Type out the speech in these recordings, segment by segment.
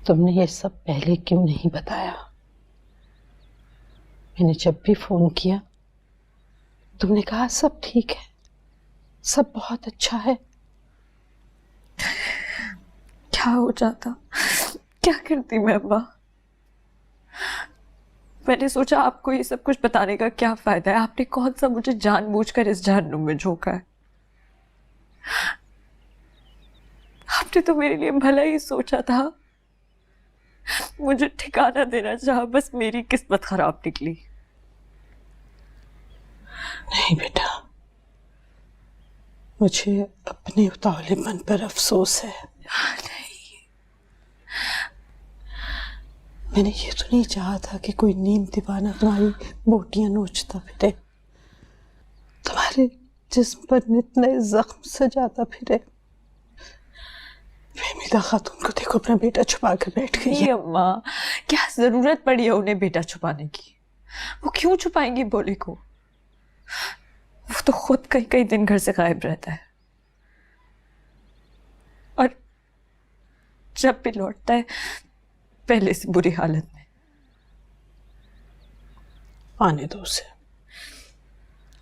तुमने ये सब पहले क्यों नहीं बताया? मैंने जब भी फोन किया तुमने कहा सब ठीक है, सब बहुत अच्छा है। क्या हो जाता, क्या करती मैं अम्मा? मैंने सोचा आपको ये सब कुछ बताने का क्या फायदा है। आपने कौन सा मुझे जानबूझकर इस जहन्नुम में झोंका है? आपने तो मेरे लिए भला ही सोचा था, मुझे ठिकाना देना चाहा, बस मेरी किस्मत खराब निकली। नहीं बेटा, मुझे अपने उतावलेपन पर अफसोस है। नहीं, मैंने ये तो नहीं चाहा था कि कोई नीम दीवाना तुम्हारी बोटियां नोचता फिरे, तुम्हारे जिस्म पर नित नए जख्म सजाता फिरे। फहमीदा खातून को देखो, अपना बेटा छुपा कर बैठ गई है। अम्मा, क्या जरूरत पड़ी है उन्हें बेटा छुपाने की? वो क्यों छुपाएंगी बोले को? वो तो खुद कई कई दिन घर से गायब रहता है, और जब भी लौटता है पहले से बुरी हालत में। आने दो उसे,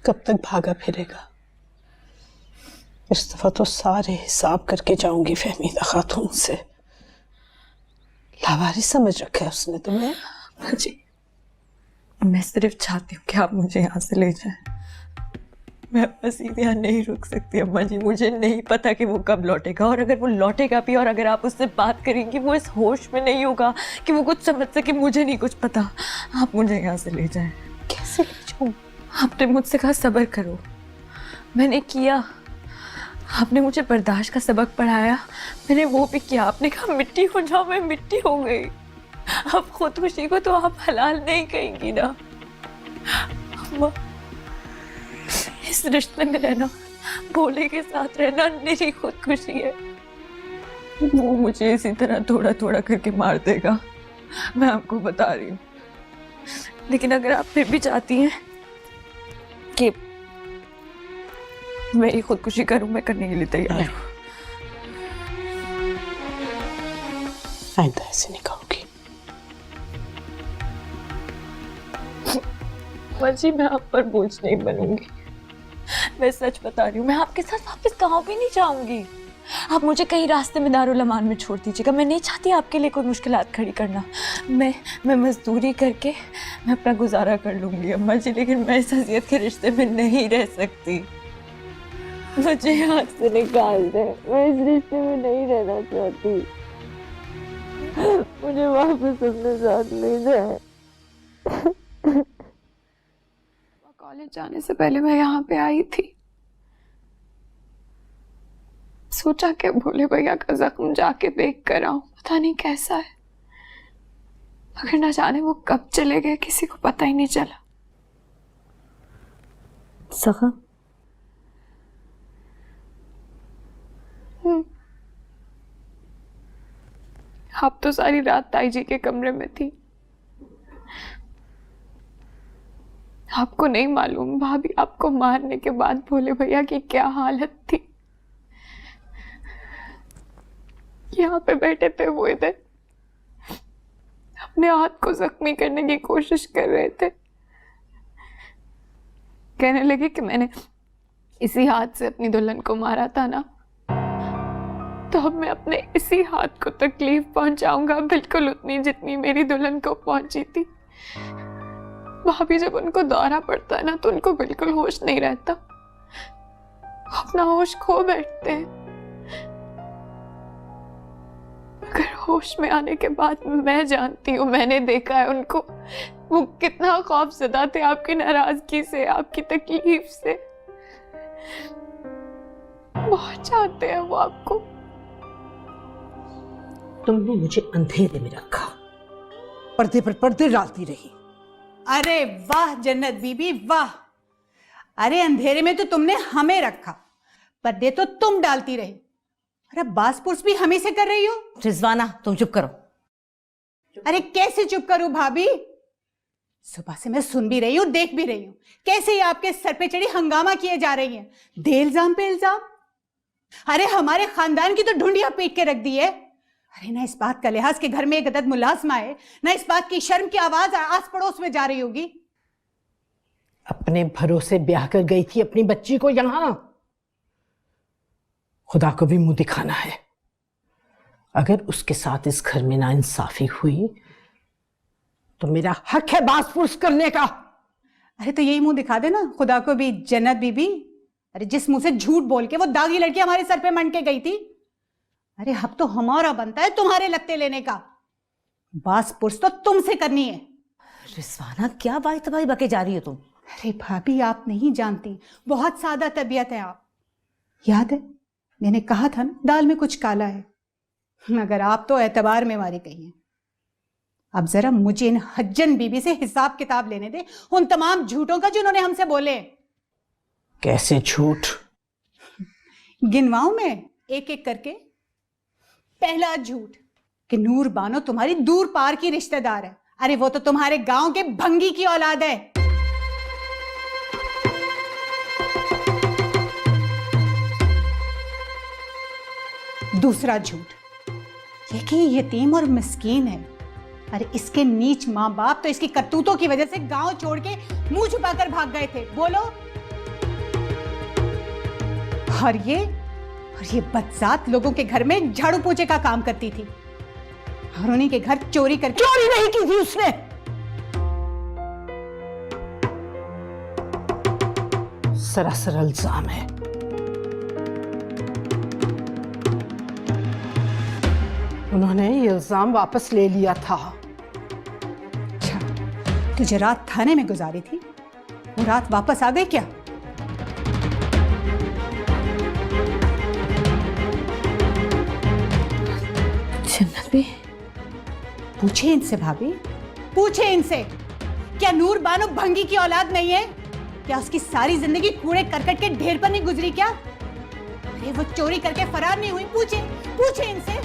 कब तक भागा फिरेगा? इस दफा तो सारे हिसाब करके जाऊंगी फहमीदा खातून से। लावारिस समझ रखा है उसने तुम्हें। जी, मैं सिर्फ चाहती हूँ कि आप मुझे यहाँ से ले जाएं। मैं बस यहाँ नहीं रुक सकती अम्मा जी। मुझे नहीं पता कि वो कब लौटेगा, और अगर वो लौटेगा भी और अगर आप उससे बात करेंगी वो इस होश में नहीं होगा कि वो कुछ समझ सके। मुझे नहीं कुछ पता, आप मुझे यहाँ से ले जाएं। कैसे ले जाऊं? आपने मुझसे कहा सब्र करो, मैंने किया। आपने मुझे बर्दाश्त का सबक पढ़ाया, मैंने वो भी किया। आपने कहा मिट्टी हो जाओ, मैं मिट्टी हो गई। अब खुदकुशी को तो आप हलाल नहीं कहेंगी ना अम्मा। इस रिश्ते में रहना, भोले के साथ रहना मेरी खुदकुशी है। वो मुझे इसी तरह थोड़ा थोड़ा करके मार देगा, मैं आपको बता रही हूँ। लेकिन अगर आप फिर भी चाहती हैं कि मैं ये खुदकुशी करूं, मैं करने के लिए तैयार हूँ। आइंदा ऐसे नहीं कहूंगी। मर्जी, मैं आप पर बोझ नहीं बनूंगी। मैं सच बता रही हूँ, मैं आपके साथ वापस कहाँ भी नहीं जाऊंगी। आप मुझे कहीं रास्ते में दारुल अमान में छोड़ दीजिएगा। मैं नहीं चाहती आपके लिए कोई मुश्किलात खड़ी करना। मैं मजदूरी करके मैं अपना गुजारा कर लूंगी अम्मा जी, लेकिन मैं इस अज़ियत के रिश्ते में नहीं रह सकती। मुझे यहाँ से निकाल दे, मैं इस रिश्ते में नहीं रहना चाहती। मुझे वापस अपने साथ ले जाए। कॉलेज जाने से पहले मैं यहाँ पे आई थी, सोचा कि भोले भैया का जख्म जाके देख कर आऊं, पता नहीं कैसा है। मगर ना जाने वो कब चले गए, किसी को पता ही नहीं चला। सखा, आप तो सारी रात ताई जी के कमरे में थी। आपको नहीं मालूम भाभी, आपको मारने के बाद भोले भैया की क्या हालत थी। यहाँ पे बैठे थे वो, इधर अपने हाथ को जख्मी करने की कोशिश कर रहे थे। कहने लगे कि मैंने इसी हाथ से अपनी दुल्हन को मारा था ना, तो अब मैं अपने इसी हाथ को तकलीफ पहुंचाऊंगा, बिल्कुल उतनी जितनी मेरी दुल्हन को पहुंची थी। भाभी, जब उनको दौरा पड़ता है ना तो उनको बिल्कुल होश नहीं रहता, अपना होश खो बैठते हैं। मगर होश में आने के बाद मैं जानती हूँ, मैंने देखा है उनको, वो कितना खौफजदा थे आपकी नाराजगी से, आपकी तकलीफ से। बहुत चाहते हैं वो आपको। तुमने मुझे अंधेरे में रखा, पर्दे पर पर्दे डालती रही। अरे वाह जन्नत बीबी वाह! अरे अंधेरे में तो तुमने हमें रखा, पर्दे तो तुम डालती रही। अरे बास-पुर्स भी हमें से कर रही हो। रिजवाना, तुम चुप करो। अरे कैसे चुप करूं भाभी? सुबह से मैं सुन भी रही हूं, देख भी रही हूं, कैसे ये आपके सर पे चढ़ी हंगामा किए जा रही हैं, दे इल्जाम पे इल्जाम। अरे हमारे खानदान की तो ढूंढियां पीट के रख दी है, अरे ना इस बात का लिहाज के घर में एक अदद मुलाजमा है, ना इस बात की शर्म की आवाज आस पड़ोस में जा रही होगी। अपने भरोसे ब्याह कर गई थी अपनी बच्ची को यहां, खुदा को भी मुंह दिखाना है। अगर उसके साथ इस घर में नाइंसाफी हुई तो मेरा हक है बास-पुर्स करने का। अरे तो यही मुंह दिखा दे ना खुदा को भी जन्नत बीबी। अरे जिस मुंह से झूठ बोल के वो दागी लड़की हमारे सर पे मंड के गई थी, अरे अब तो हमारा बनता है तुम्हारे लत्ते लेने का। बास-पुर्स तो तुमसे करनी है। रिस्वाना क्या बाई तबाई बके जा रही हो तुम? अरे भाभी आप नहीं जानती, बहुत सादा तबीयत है आप। याद है मैंने कहा था ना दाल में कुछ काला है, मगर आप तो एतबार में मारी गई हैं। अब जरा मुझे इन हज्जन बीबी से हिसाब किताब लेने दे उन तमाम झूठों का जिन्होंने हमसे बोले। कैसे झूठ? गिनवाऊं मैं एक एक करके। पहला झूठ कि नूर बानो तुम्हारी दूर पार की रिश्तेदार है। अरे वो तो तुम्हारे गांव के भंगी की औलाद है। दूसरा झूठ ये कि यतीम और मिस्कीन है। अरे इसके नीच माँ बाप तो इसकी करतूतों की वजह से गांव छोड़ के मुंह छुपाकर भाग गए थे। बोलो। और ये बदजात लोगों के घर में झाड़ू पोछे का काम करती थी और उन्हीं के घर चोरी नहीं की थी उसने। सरासर इल्जाम है। उन्होंने ये इल्जाम वापस ले लिया था। अच्छा, तुझे रात थाने में गुजारी थी, वो रात वापस आ गई क्या? जन्नत, पूछे इनसे भाभी, पूछे इनसे, क्या नूर बानो भंगी की औलाद नहीं है? क्या उसकी सारी जिंदगी कूड़े करकट के ढेर पर नहीं गुजरी क्या? अरे वो चोरी करके फरार नहीं हुई? पूछे इनसे।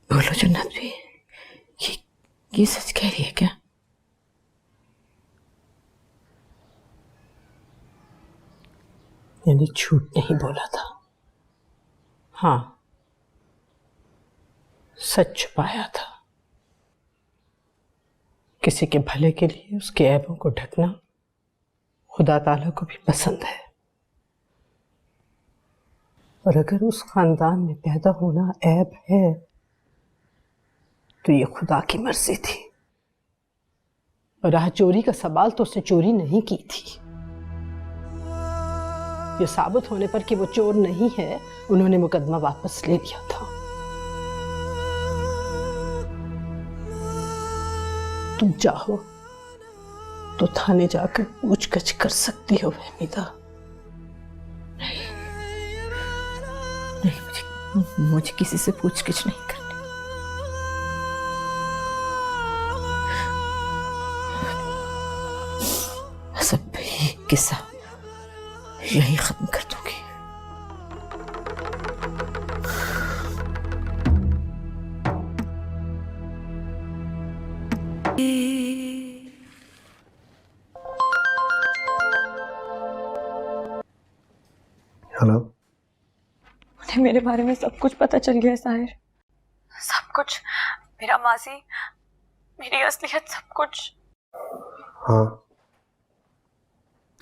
बोलो जन्नत भी, ये सच कह रही है क्या? मैंने झूठ नहीं बोला था। हाँ, सच छुपाया था। किसी के भले के लिए उसके ऐबों को ढकना खुदा ताला को भी पसंद है। और अगर उस खानदान में पैदा होना ऐब है तो ये खुदा की मर्जी थी। और राह चोरी का सवाल तो उसने चोरी नहीं की थी। ये साबित होने पर कि वो चोर नहीं है, उन्होंने मुकदमा वापस ले लिया था। तुम चाहो तो थाने जाकर पूछगछ कर सकती हो फहमीदा। नहीं, मुझे किसी से पूछगिछ नहीं करनी। सब किस्सा यही खत्म कर दूंगी। हेलो। उन्हें मेरे बारे में सब कुछ पता चल गया साहिर, सब कुछ। मेरा मासी, मेरी असलियत, सब कुछ। हाँ,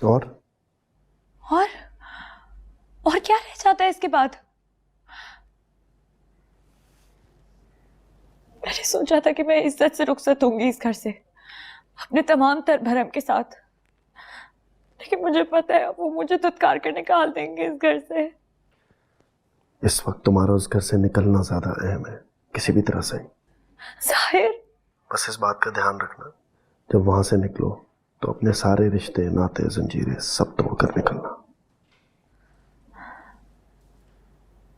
और क्या रह जाता है इसके बाद? मैंने सोचा था कि मैं इज्जत से रुखसत होंगी इस घर से, अपने तमाम तर भरम के साथ, लेकिन मुझे पता है वो मुझे दुत्कार करने का हाल देंगे इस घर से। इस वक्त तुम्हारा उस घर से निकलना ज्यादा अहम है, किसी भी तरह से। साहिर, बस इस बात का ध्यान रखना, जब वहां से निकलो तो अपने सारे रिश्ते, नाते, जंजीरें सब तोड़कर निकलना।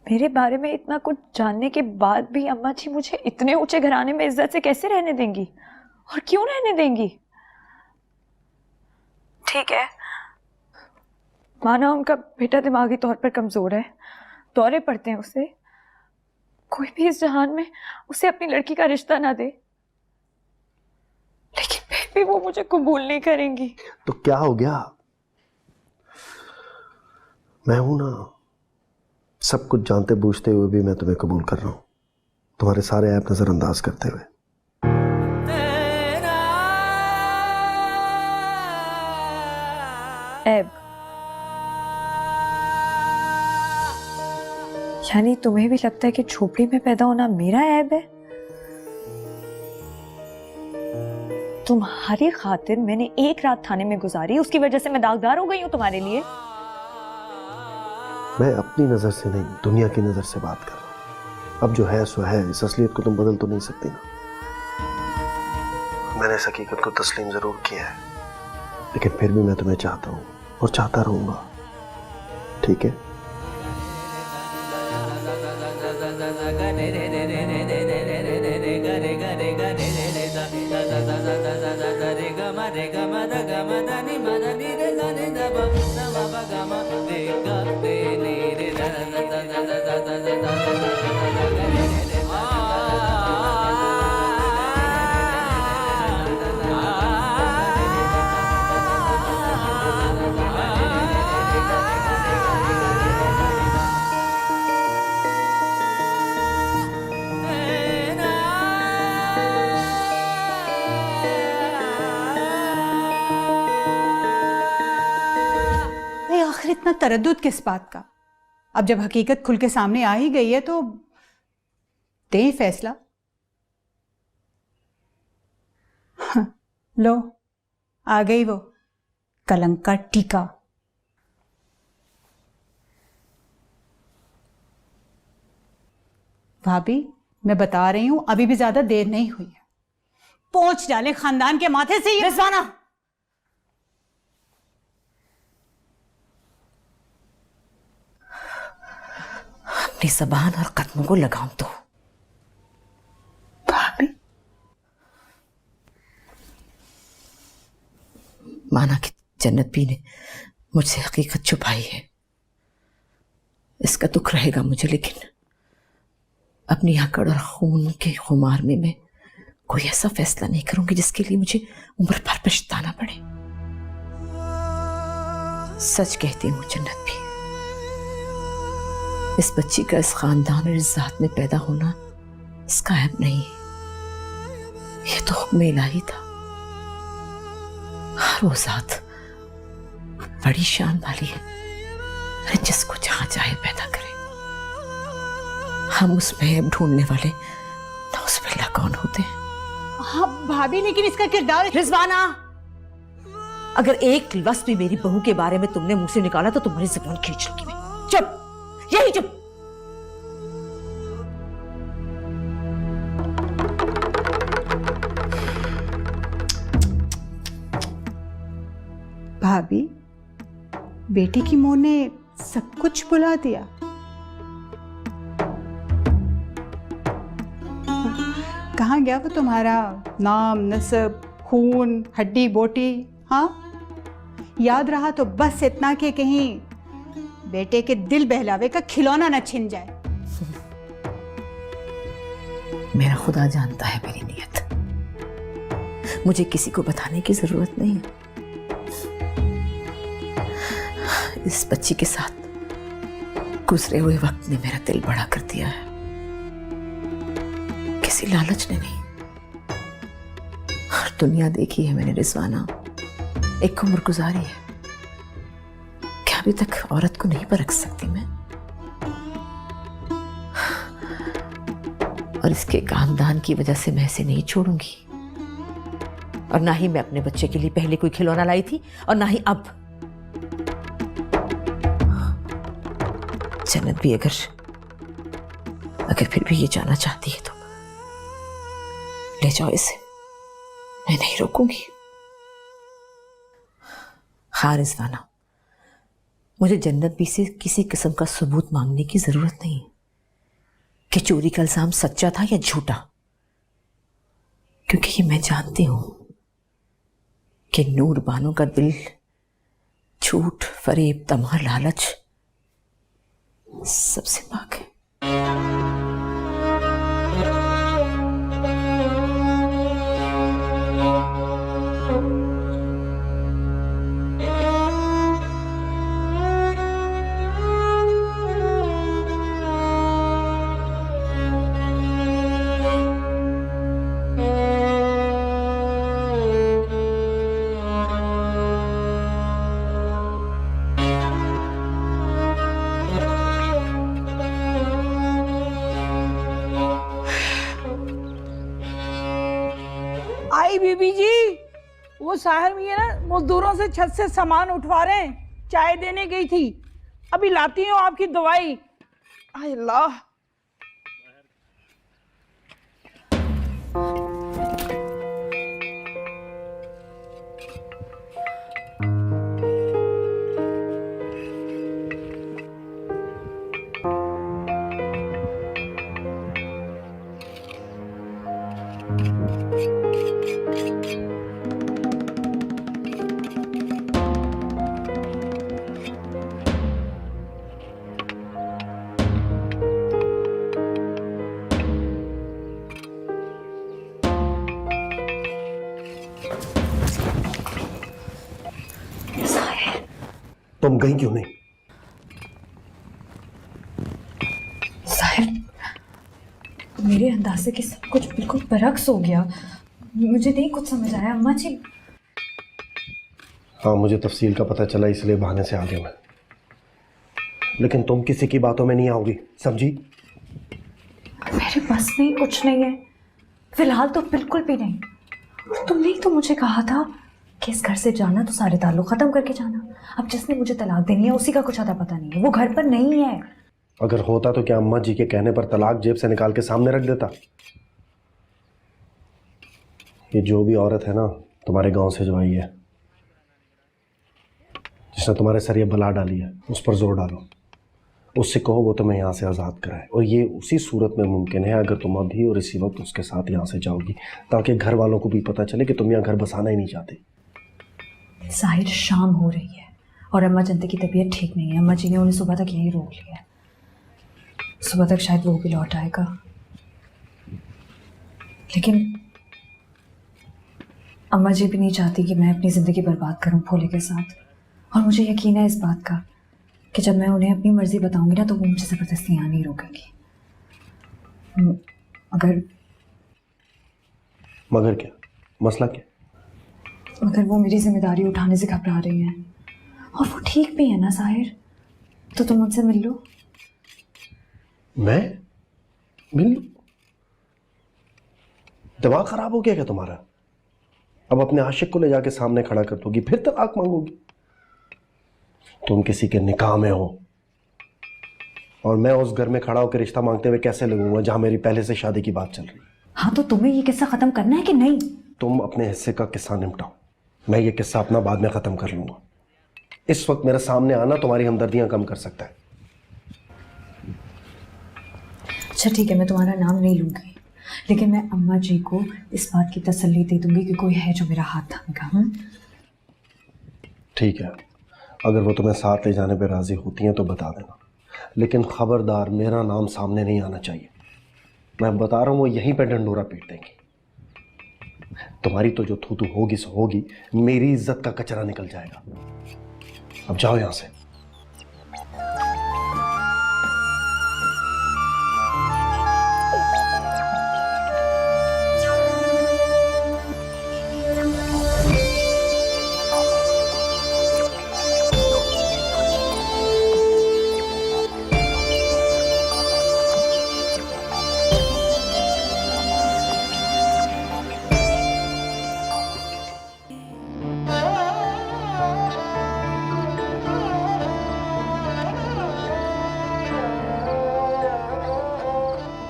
मेरे बारे में इतना कुछ जानने के बाद भी अम्मा जी मुझे इतने ऊंचे घराने में इज्जत से कैसे रहने देंगी, और क्यों रहने देंगी? ठीक है, माना उनका बेटा दिमागी तौर पर कमजोर है, दौरे पड़ते हैं उसे, कोई भी इस जहान में उसे अपनी लड़की का रिश्ता ना दे, लेकिन फिर भी वो मुझे कबूल नहीं करेंगी। तो क्या हो गया? मैं हूं ना, सब कुछ जानते बूझते हुए भी मैं तुम्हें कबूल कर रहा हूं, तुम्हारे सारे ऐप नजरअंदाज करते हुए। ऐब? यानी तुम्हें भी लगता है कि झोपड़ी में पैदा होना मेरा ऐब है? तुम्हारी खातिर मैंने एक रात थाने में गुजारी, उसकी वजह से मैं दागदार हो गई हूँ तुम्हारे लिए। मैं अपनी नजर से नहीं, दुनिया की नजर से बात कर रहा हूं। अब जो है सो है, इस असलियत को तुम बदल तो नहीं सकती ना। मैंने इस हकीकत को तस्लीम जरूर किया है, लेकिन फिर भी मैं तुम्हें चाहता हूं और चाहता रहूंगा, ठीक है? आखिर इतना तरद्दुद किस बात का? अब जब हकीकत खुल के सामने आ ही गई है तो दे ही फैसला। लो, आ गई वो कलंक का टीका। भाभी, मैं बता रही हूं, अभी भी ज्यादा देर नहीं हुई है। पोंछ डाले खानदान के माथे से ये। रिजवाना, अपनी जबान और कदमों को लगाम दो। भाभी, माना कि जन्नत भी ने मुझसे हकीकत छुपाई है, इसका दुख रहेगा मुझे, लेकिन अपनी आकड़ और खून के खुमार में मैं कोई ऐसा फैसला नहीं करूंगी जिसके लिए मुझे उम्र भर पछताना पड़े। सच कहती हूँ जन्नत भी, इस बच्ची का इस खानदान और इस जात में पैदा होना इसका ऐब नहीं, यह तो हुक्म इलाही था। हर वो जात बड़ी शान वाली है, जिसको जहां चाहे पैदा करे। हम उसमें ऐब ढूंढने वाले नाउज़ुबिल्लाह कौन होते हैं? हाँ भाभी, लेकिन इसका किरदार। रिजवाना, अगर एक लफ्ज़ भी मेरी बहू के बारे में तुमने मुंह से निकाला तो तुम्हारी जुबान खींच लूंगी मैं। चुप, यही चुप। भाभी, बेटी की मोह ने सब कुछ भुला दिया। कहाँ गया वो तुम्हारा नाम, नस्ब, खून, हड्डी बोटी? हाँ, याद रहा तो बस इतना कि कहीं बेटे के दिल बहलावे का खिलौना न छिन जाए। मेरा खुदा जानता है मेरी नीयत, मुझे किसी को बताने की जरूरत नहीं है। इस बच्ची के साथ गुजरे हुए वक्त ने मेरा दिल बड़ा कर दिया है, किसी लालच ने नहीं। हर दुनिया देखी है मैंने रिजवाना, एक उम्र गुजारी है, क्या अभी तक औरत को नहीं परख सकती मैं? और इसके खानदान की वजह से मैं इसे नहीं छोड़ूंगी, और ना ही मैं अपने बच्चे के लिए पहले कोई खिलौना लाई थी और ना ही अब। जन्नत भी अगर फिर भी ये जाना चाहती है तो ले जाओ इसे, मैं नहीं रोकूंगी। हाँ रिजवाना, मुझे जन्नत भी से किसी किस्म का सबूत मांगने की जरूरत नहीं कि चोरी का इल्जाम सच्चा था या झूठा, क्योंकि ये मैं जानती हूं कि नूर बानो का दिल झूठ, फरेब, तमा, लालच सबसे पाक है। बीबी जी, वो साहिर मियाँ ना मजदूरों से छत से सामान उठवा रहे हैं, चाय देने गई थी, अभी लाती हूँ आपकी दवाई। आय अल्लाह। तुम गई क्यों नहीं? साहिर, मेरे अंदाजे के सब कुछ बिल्कुल बरक्स हो गया। मुझे नहीं कुछ समझ आया। अम्मा जी। हाँ, मुझे तफसील का पता चला, इसलिए बहाने से आ गया मैं। लेकिन तुम किसी की बातों में नहीं आओगी, समझी? मेरे बस में कुछ नहीं है, फिलहाल तो बिल्कुल भी नहीं। और तुमने ही तो मुझे कहा था कि इस घर से जाना तो सारे ताल्लुक खत्म करके जाना। अब जिसने मुझे तलाक देनी है उसी का कुछ अता पता नहीं है, वो घर पर नहीं है। अगर होता तो क्या अम्मा जी के कहने पर तलाक जेब से निकाल के सामने रख देता? ये जो भी औरत है ना, तुम्हारे गांव से जो आई है, जिसने तुम्हारे सर ये बला डाली है, उस पर जोर डालो। उससे कहो वो तुम्हें यहाँ से आज़ाद कराए, और ये उसी सूरत में मुमकिन है अगर तुम अभी और इसी वक्त उसके साथ यहाँ से जाओगी, ताकि घर वालों को भी पता चले कि तुम यहाँ घर बसाना ही नहीं चाहते। साहिर, शाम हो रही है और अम्मा जनते की तबीयत ठीक नहीं है। अम्मा जी ने उन्हें सुबह तक यहीं रोक लिया है। सुबह तक शायद वो भी लौट आएगा, लेकिन अम्मा जी भी नहीं चाहती कि मैं अपनी ज़िंदगी बर्बाद करूं भोले के साथ। और मुझे यकीन है इस बात का कि जब मैं उन्हें अपनी मर्जी बताऊंगी ना, तो वो मुझे ज़बरदस्ती यहाँ नहीं रोकेंगी। मगर क्या मसला क्या? मगर वो मेरी जिम्मेदारी उठाने से घबरा रही हैं, और वो ठीक भी है ना साहिर। तो तुम मुझसे मिल लो। मैं मिल लूं? दिमाग खराब हो गया क्या तुम्हारा? अब अपने आशिक को ले जाके सामने खड़ा कर दोगी, फिर तलाक मांगोगी? तुम किसी के निकाह में हो, और मैं उस घर में खड़ा होकर रिश्ता मांगते हुए कैसे लगूंगा जहां मेरी पहले से शादी की बात चल रही? हाँ, तो तुम्हें ये किस्सा खत्म करना है कि नहीं? तुम अपने हिस्से का किस्सा निपटाओ, मैं ये किस्सा अपना बाद में खत्म कर लूंगा। इस वक्त मेरे सामने आना तुम्हारी हमदर्दियां कम कर सकता है। अच्छा ठीक है, मैं तुम्हारा नाम नहीं लूंगी, लेकिन मैं अम्मा जी को इस बात की तसल्ली दे दूंगी कि कोई है जो मेरा हाथ थामेगा। ठीक है, अगर वो तुम्हें साथ ले जाने पर राजी होती हैं तो बता देना, लेकिन खबरदार मेरा नाम सामने नहीं आना चाहिए। मैं बता रहा हूँ, वो यहीं पे डंडोरा पीट देंगी। तुम्हारी तो जो थू होगी सो होगी, मेरी इज्जत का कचरा निकल जाएगा। अब जाओ यहां से।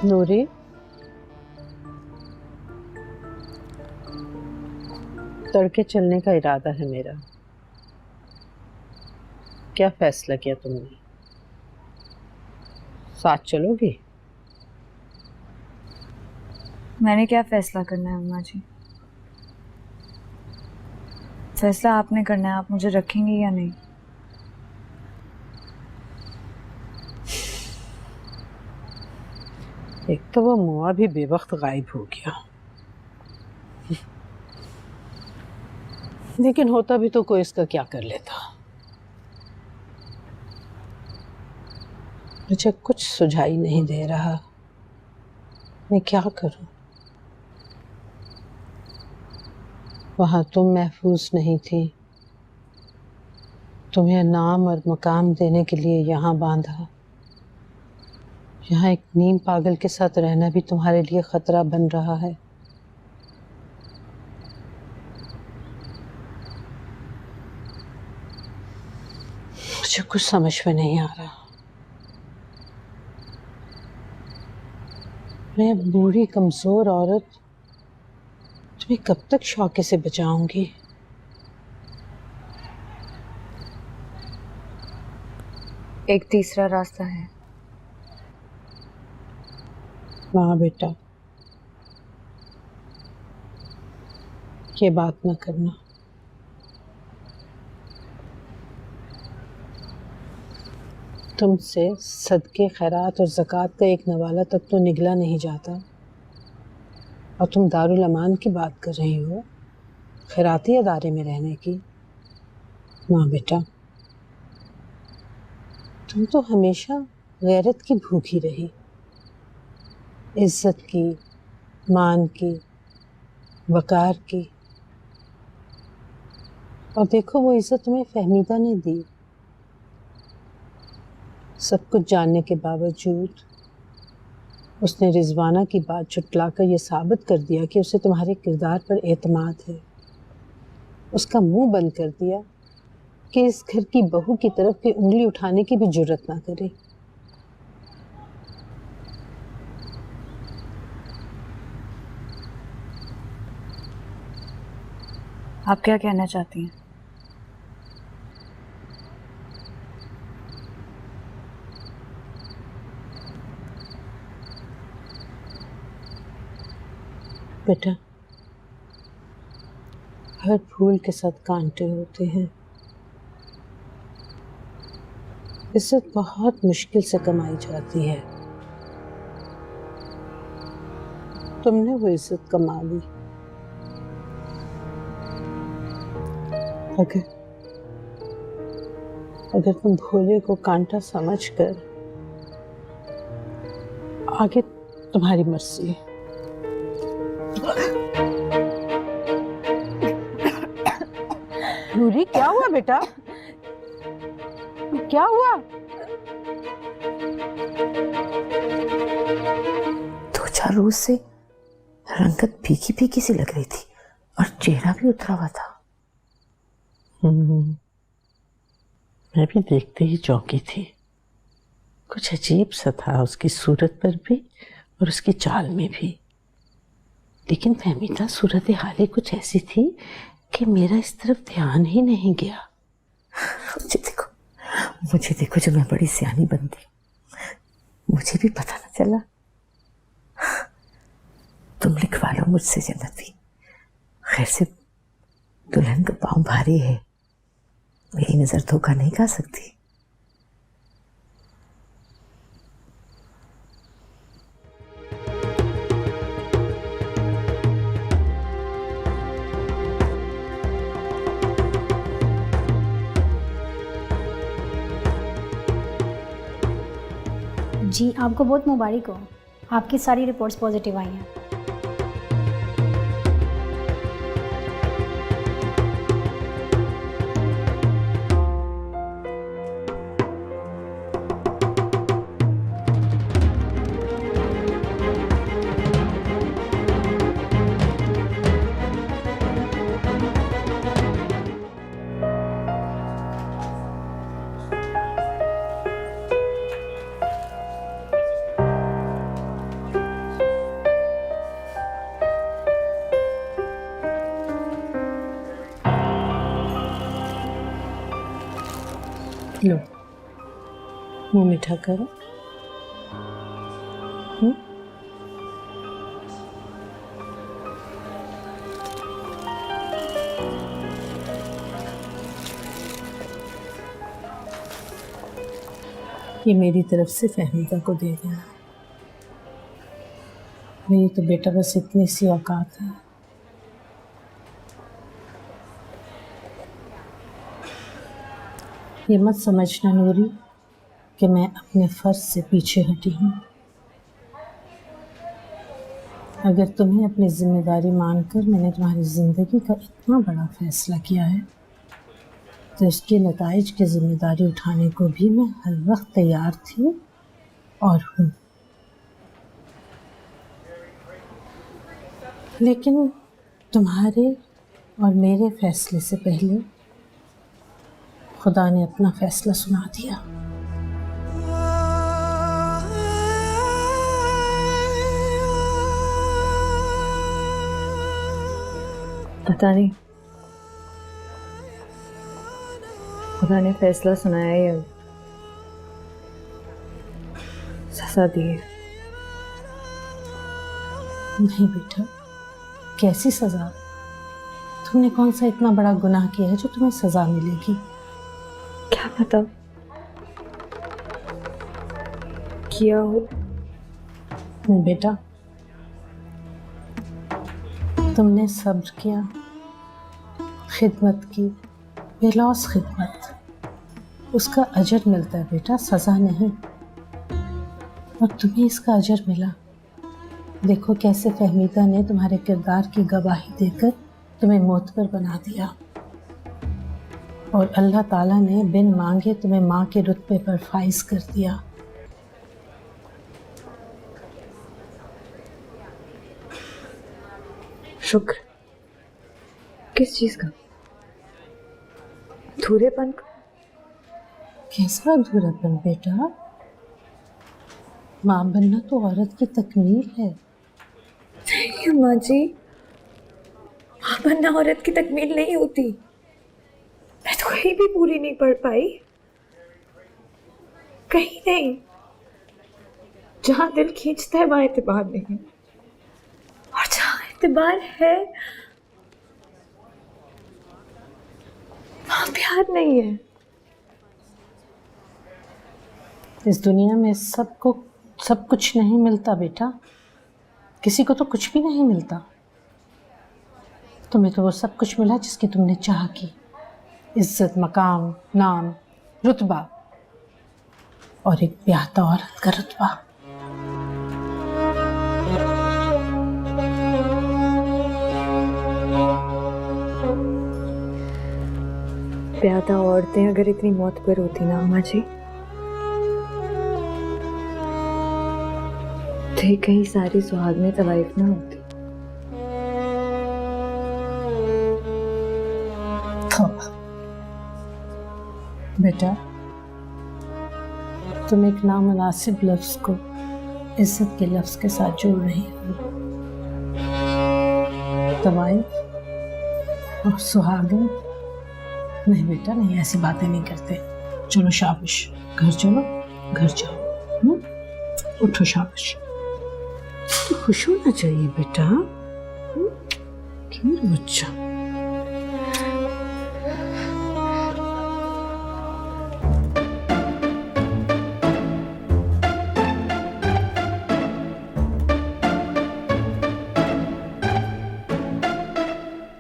नूरी, तड़के चलने का इरादा है मेरा। क्या फैसला किया तुमने? साथ चलोगी? मैंने क्या फैसला करना है अम्मा जी? फैसला आपने करना है, आप मुझे रखेंगी या नहीं। एक तो वो मुआ भी बेवक्त गायब हो गया, लेकिन होता भी तो कोई इसका क्या कर लेता। मुझे कुछ सुझाई नहीं दे रहा, मैं क्या करूं? वहां तुम महफूज नहीं थी, तुम्हें नाम और मकाम देने के लिए यहाँ बांधा। यहाँ एक नीम पागल के साथ रहना भी तुम्हारे लिए खतरा बन रहा है। मुझे कुछ समझ में नहीं आ रहा। मैं बूढ़ी कमजोर औरत तुम्हें कब तक शौके से बचाऊंगी? एक तीसरा रास्ता है। हाँ बेटा, ये बात न करना। तुमसे सदके खैरात और ज़कात का एक नवाला तक तो निगला नहीं जाता, और तुम दारुल अमान की बात कर रही हो, खैराती अदारे में रहने की। माँ बेटा, तुम तो हमेशा गैरत की भूखी रही, इज्जत की, मान की, वकार की, और देखो वो इज्जत तुम्हें फहमीदा ने दी। सब कुछ जानने के बावजूद उसने रिजवाना की बात झुटलाकर ये साबित कर दिया कि उसे तुम्हारे किरदार पर एतमाद है। उसका मुंह बंद कर दिया कि इस घर की बहू की तरफ की उंगली उठाने की भी जुर्रत ना करे। आप क्या कहना चाहती हैं? बेटा, हर फूल के साथ कांटे होते हैं। इज्जत बहुत मुश्किल से कमाई जाती है। तुमने वो इज्जत कमा ली। अगर तुम भोले को कांटा समझकर, आगे तुम्हारी मर्जी है। नूरी, क्या हुआ बेटा? क्या हुआ? 2-4 रोज से रंगत फीकी फीकी सी लग रही थी और चेहरा भी उतरा हुआ था। मैं भी देखते ही चौंकी थी। कुछ अजीब सा था उसकी सूरत पर भी और उसकी चाल में भी, लेकिन फहमीदा सूरत हाल ही कुछ ऐसी थी कि मेरा इस तरफ ध्यान ही नहीं गया। मुझे देखो जो मैं बड़ी सियानी बनती, मुझे भी पता न चला। तुम लिखवा लो मुझसे जन्नती। खैर से दुल्हन का पाँव भारी है, मेरी नजर धोखा नहीं खा सकती। जी, आपको बहुत मुबारक हो, आपकी सारी रिपोर्ट्स पॉजिटिव आई हैं। लो, मुंह मीठा करो। ये मेरी तरफ से फहमीदा को दे देना। मेरी तो बेटा बस इतनी सी औकात है। ये मत समझना नूरी कि मैं अपने फर्ज से पीछे हटी हूँ। अगर तुम्हें अपनी जिम्मेदारी मानकर मैंने तुम्हारी जिंदगी का इतना बड़ा फैसला किया है, तो इसके नताइज की जिम्मेदारी उठाने को भी मैं हर वक्त तैयार थी और हूँ। लेकिन तुम्हारे और मेरे फैसले से पहले खुदा ने अपना फैसला सुना दिया। पता नहीं खुदा ने फैसला सुनाया या सजा दी है। नहीं बेटा, कैसी सजा? तुमने कौन सा इतना बड़ा गुनाह किया है जो तुम्हें सजा मिलेगी? क्या पता किया हो। बेटा, तुमने सब्र किया, खिदमत की, बेलौस खिदमत, उसका अजर मिलता है बेटा, सजा नहीं। और तुम्हें इसका अजर मिला। देखो कैसे फहमीदा ने तुम्हारे किरदार की गवाही देकर तुम्हें मोतबर बना दिया, और अल्लाह ताला ने बिन मांगे तुम्हें माँ के रुतबे पर फाइज कर दिया। शुक्र किस चीज का? अधूरेपन का? कैसा अधूरापन बेटा? माँ बनना तो औरत की तकमील है। नहीं अम्मा जी, माँ बनना औरत की तकमील नहीं होती। मैं तो कहीं भी पूरी नहीं पढ़ पाई, कहीं नहीं। जहाँ दिल खींचता है वहाँ एतबार नहीं, और जहाँ एतबार है वहाँ प्यार नहीं है। इस दुनिया में सबको सब कुछ नहीं मिलता बेटा, किसी को तो कुछ भी नहीं मिलता। तुम्हें तो वो सब कुछ मिला जिसकी तुमने चाह की, इज्जत, मकाम, नाम, रुतबा, और एक ब्याहता औरत का रुतबा। प्यादा औरतें अगर इतनी मौत पर होती ना अम्मा जी, तो ये कहीं सारी सुहागनें तवाइफ ना होती। बेटा, तुम एक नामुनासिब लफ्ज को इज्जत के लफ्ज के साथ जोड़ रही हो। तवाइफ और सुहागन? नहीं बेटा, नहीं, ऐसी बातें नहीं करते। चलो शाबाश, घर चलो, घर जाओ। उठो, शाबाश। तो खुश होना चाहिए बेटा। क्यों बच्चा?